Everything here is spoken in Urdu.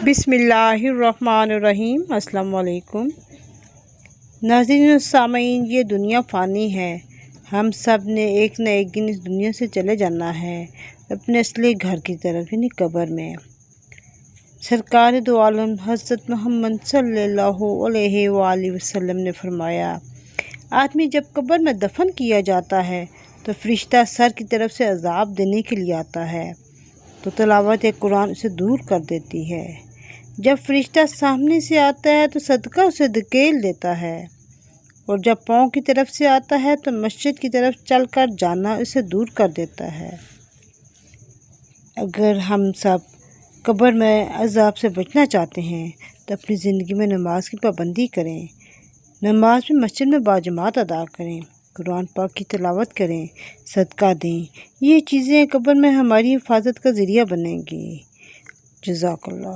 بسم اللہ الرحمن الرحیم۔ السلام علیکم ناظرین و سامعین، یہ دنیا فانی ہے۔ ہم سب نے ایک نہ ایک دن اس دنیا سے چلے جانا ہے، اپنے اصلی گھر کی طرف، یعنی قبر میں۔ سرکار دو عالم حضرت محمد صلی اللہ علیہ وآلہ وسلم نے فرمایا، آدمی جب قبر میں دفن کیا جاتا ہے تو فرشتہ سر کی طرف سے عذاب دینے کے لیے آتا ہے تو تلاوت قرآن اسے دور کر دیتی ہے۔ جب فرشتہ سامنے سے آتا ہے تو صدقہ اسے دھکیل دیتا ہے، اور جب پاؤں کی طرف سے آتا ہے تو مسجد کی طرف چل کر جانا اسے دور کر دیتا ہے۔ اگر ہم سب قبر میں عذاب سے بچنا چاہتے ہیں تو اپنی زندگی میں نماز کی پابندی کریں، نماز میں مسجد میں باجماعت ادا کریں، قرآن پاک کی تلاوت کریں، صدقہ دیں۔ یہ چیزیں قبر میں ہماری حفاظت کا ذریعہ بنیں گی۔ جزاک اللہ۔